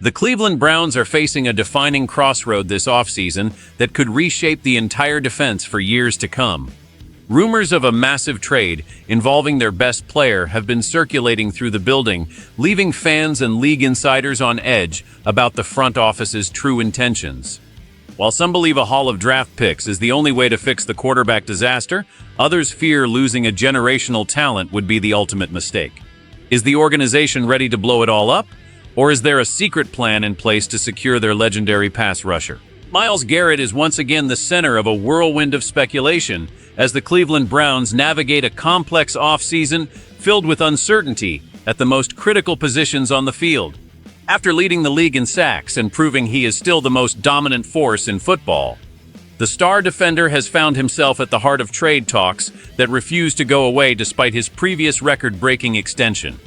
The Cleveland Browns are facing a defining crossroad this offseason that could reshape the entire defense for years to come. Rumors of a massive trade involving their best player have been circulating through the building, leaving fans and league insiders on edge about the front office's true intentions. While some believe a haul of draft picks is the only way to fix the quarterback disaster, others fear losing a generational talent would be the ultimate mistake. Is the organization ready to blow it all up? Or is there a secret plan in place to secure their legendary pass rusher? Myles Garrett is once again the center of a whirlwind of speculation as the Cleveland Browns navigate a complex offseason filled with uncertainty at the most critical positions on the field. After leading the league in sacks and proving he is still the most dominant force in football, the star defender has found himself at the heart of trade talks that refuse to go away despite his previous record-breaking extension.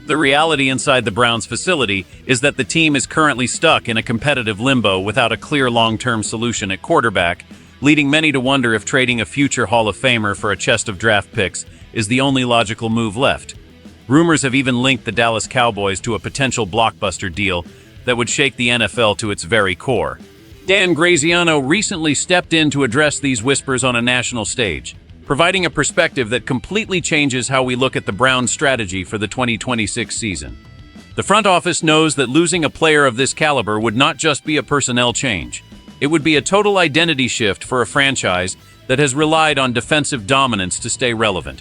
The reality inside the Browns facility is that the team is currently stuck in a competitive limbo without a clear long-term solution at quarterback, leading many to wonder if trading a future Hall of Famer for a chest of draft picks is the only logical move left. Rumors have even linked the Dallas Cowboys to a potential blockbuster deal that would shake the NFL to its very core. Dan Graziano recently stepped in to address these whispers on a national stage, providing a perspective that completely changes how we look at the Browns' strategy for the 2026 season. The front office knows that losing a player of this caliber would not just be a personnel change. It would be a total identity shift for a franchise that has relied on defensive dominance to stay relevant.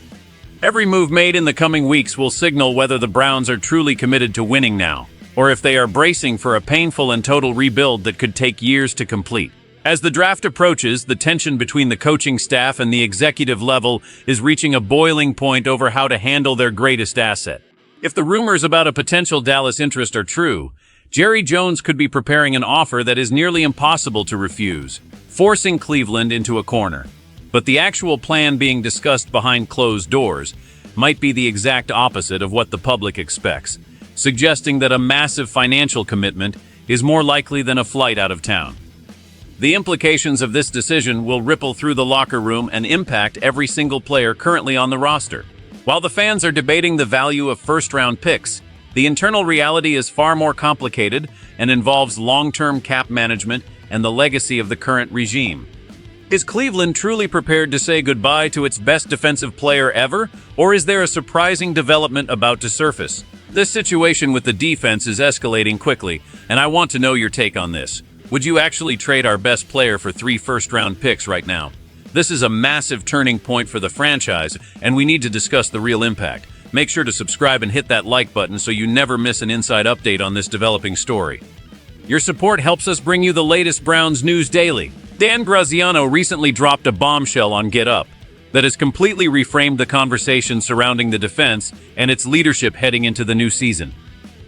Every move made in the coming weeks will signal whether the Browns are truly committed to winning now, or if they are bracing for a painful and total rebuild that could take years to complete. As the draft approaches, the tension between the coaching staff and the executive level is reaching a boiling point over how to handle their greatest asset. If the rumors about a potential Dallas interest are true, Jerry Jones could be preparing an offer that is nearly impossible to refuse, forcing Cleveland into a corner. But the actual plan being discussed behind closed doors might be the exact opposite of what the public expects, suggesting that a massive financial commitment is more likely than a flight out of town. The implications of this decision will ripple through the locker room and impact every single player currently on the roster. While the fans are debating the value of first-round picks, the internal reality is far more complicated and involves long-term cap management and the legacy of the current regime. Is Cleveland truly prepared to say goodbye to its best defensive player ever, or is there a surprising development about to surface? This situation with the defense is escalating quickly, and I want to know your take on this. Would you actually trade our best player for 3 first-round picks right now? This is a massive turning point for the franchise, and we need to discuss the real impact. Make sure to subscribe and hit that like button so you never miss an inside update on this developing story. Your support helps us bring you the latest Browns news daily. Dan Graziano recently dropped a bombshell on Get Up that has completely reframed the conversation surrounding the defense and its leadership heading into the new season.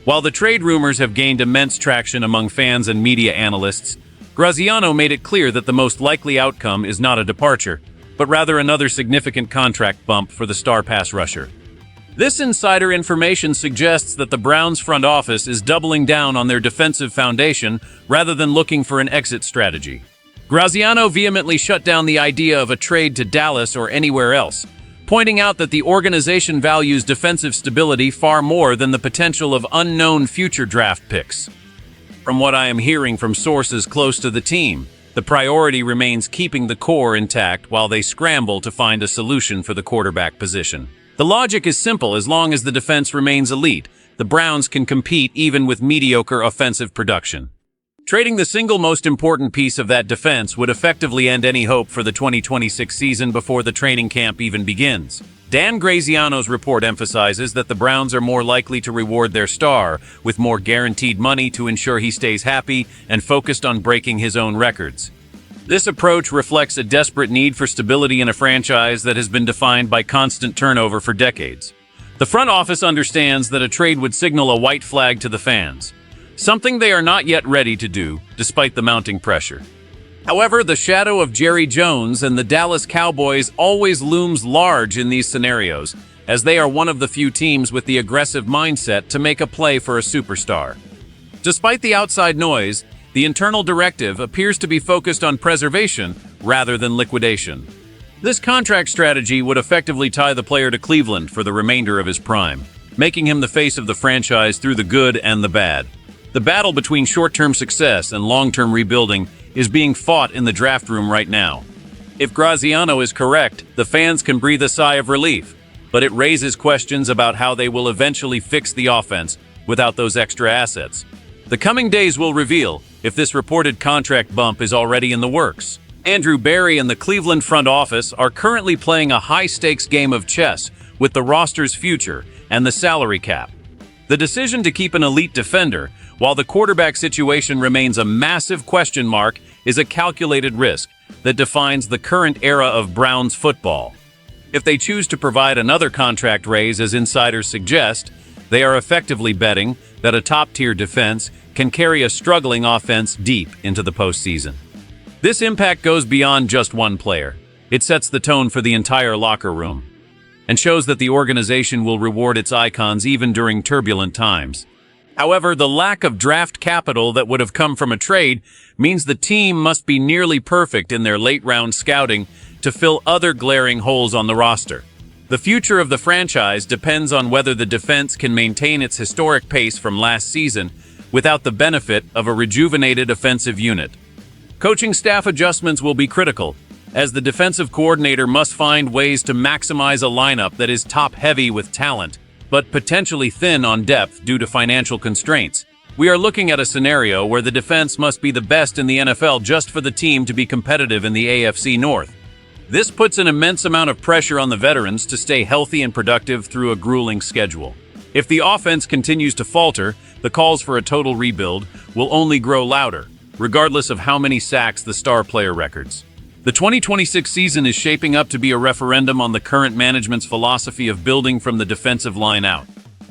While the trade rumors have gained immense traction among fans and media analysts, Graziano made it clear that the most likely outcome is not a departure, but rather another significant contract bump for the star pass rusher. This insider information suggests that the Browns front office is doubling down on their defensive foundation rather than looking for an exit strategy. Graziano vehemently shut down the idea of a trade to Dallas or anywhere else, pointing out that the organization values defensive stability far more than the potential of unknown future draft picks. From what I am hearing from sources close to the team, the priority remains keeping the core intact while they scramble to find a solution for the quarterback position. The logic is simple: as long as the defense remains elite, the Browns can compete even with mediocre offensive production. Trading the single most important piece of that defense would effectively end any hope for the 2026 season before the training camp even begins. Dan Graziano's report emphasizes that the Browns are more likely to reward their star with more guaranteed money to ensure he stays happy and focused on breaking his own records. This approach reflects a desperate need for stability in a franchise that has been defined by constant turnover for decades. The front office understands that a trade would signal a white flag to the fans, something they are not yet ready to do, despite the mounting pressure. However, the shadow of Jerry Jones and the Dallas Cowboys always looms large in these scenarios, as they are one of the few teams with the aggressive mindset to make a play for a superstar. Despite the outside noise, the internal directive appears to be focused on preservation rather than liquidation. This contract strategy would effectively tie the player to Cleveland for the remainder of his prime, making him the face of the franchise through the good and the bad. The battle between short-term success and long-term rebuilding is being fought in the draft room right now. If Graziano is correct, the fans can breathe a sigh of relief, but it raises questions about how they will eventually fix the offense without those extra assets. The coming days will reveal if this reported contract bump is already in the works. Andrew Berry and the Cleveland front office are currently playing a high-stakes game of chess with the roster's future and the salary cap. The decision to keep an elite defender, while the quarterback situation remains a massive question mark, is a calculated risk that defines the current era of Browns football. If they choose to provide another contract raise, as insiders suggest, they are effectively betting that a top-tier defense can carry a struggling offense deep into the postseason. This impact goes beyond just one player. It sets the tone for the entire locker room and shows that the organization will reward its icons even during turbulent times. However, the lack of draft capital that would have come from a trade means the team must be nearly perfect in their late-round scouting to fill other glaring holes on the roster. The future of the franchise depends on whether the defense can maintain its historic pace from last season without the benefit of a rejuvenated offensive unit. Coaching staff adjustments will be critical, as the defensive coordinator must find ways to maximize a lineup that is top-heavy with talent, but potentially thin on depth due to financial constraints. We are looking at a scenario where the defense must be the best in the NFL just for the team to be competitive in the AFC North. This puts an immense amount of pressure on the veterans to stay healthy and productive through a grueling schedule. If the offense continues to falter, the calls for a total rebuild will only grow louder, regardless of how many sacks the star player records. The 2026 season is shaping up to be a referendum on the current management's philosophy of building from the defensive line out.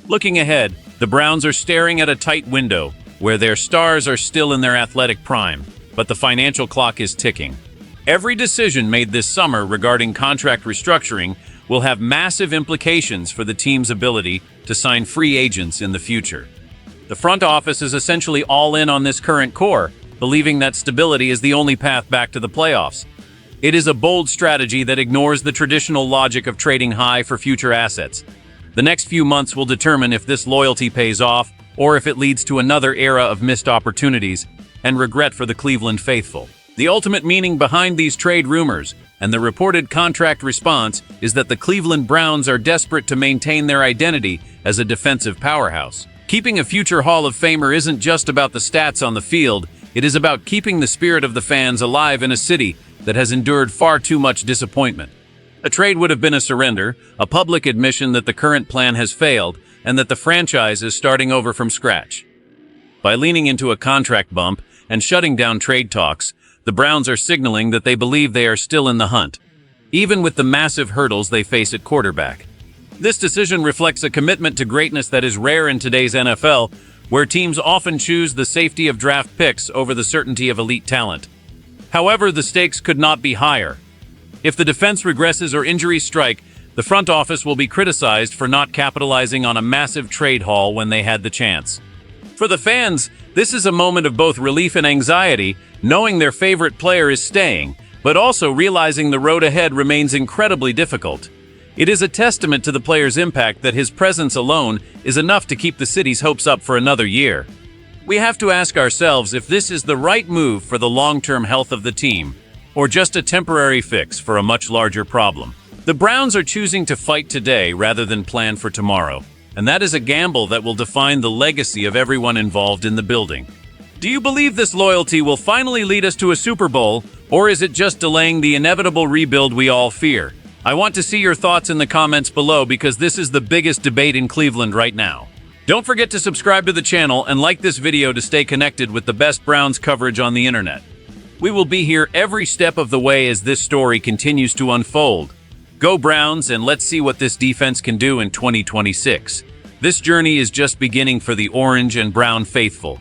Looking ahead, the Browns are staring at a tight window where their stars are still in their athletic prime, but the financial clock is ticking. Every decision made this summer regarding contract restructuring will have massive implications for the team's ability to sign free agents in the future. The front office is essentially all in on this current core, believing that stability is the only path back to the playoffs. It is a bold strategy that ignores the traditional logic of trading high for future assets. The next few months will determine if this loyalty pays off or if it leads to another era of missed opportunities and regret for the Cleveland faithful. The ultimate meaning behind these trade rumors and the reported contract response is that the Cleveland Browns are desperate to maintain their identity as a defensive powerhouse. Keeping a future Hall of Famer isn't just about the stats on the field, it is about keeping the spirit of the fans alive in a city that has endured far too much disappointment. A trade would have been a surrender, a public admission that the current plan has failed, and that the franchise is starting over from scratch. By leaning into a contract bump and shutting down trade talks, the Browns are signaling that they believe they are still in the hunt, even with the massive hurdles they face at quarterback. This decision reflects a commitment to greatness that is rare in today's NFL, where teams often choose the safety of draft picks over the certainty of elite talent. However, the stakes could not be higher. If the defense regresses or injuries strike, the front office will be criticized for not capitalizing on a massive trade haul when they had the chance. For the fans, this is a moment of both relief and anxiety, knowing their favorite player is staying, but also realizing the road ahead remains incredibly difficult. It is a testament to the player's impact that his presence alone is enough to keep the city's hopes up for another year. We have to ask ourselves if this is the right move for the long-term health of the team, or just a temporary fix for a much larger problem. The Browns are choosing to fight today rather than plan for tomorrow, and that is a gamble that will define the legacy of everyone involved in the building. Do you believe this loyalty will finally lead us to a Super Bowl, or is it just delaying the inevitable rebuild we all fear? I want to see your thoughts in the comments below because this is the biggest debate in Cleveland right now. Don't forget to subscribe to the channel and like this video to stay connected with the best Browns coverage on the internet. We will be here every step of the way as this story continues to unfold. Go Browns, and let's see what this defense can do in 2026. This journey is just beginning for the orange and brown faithful.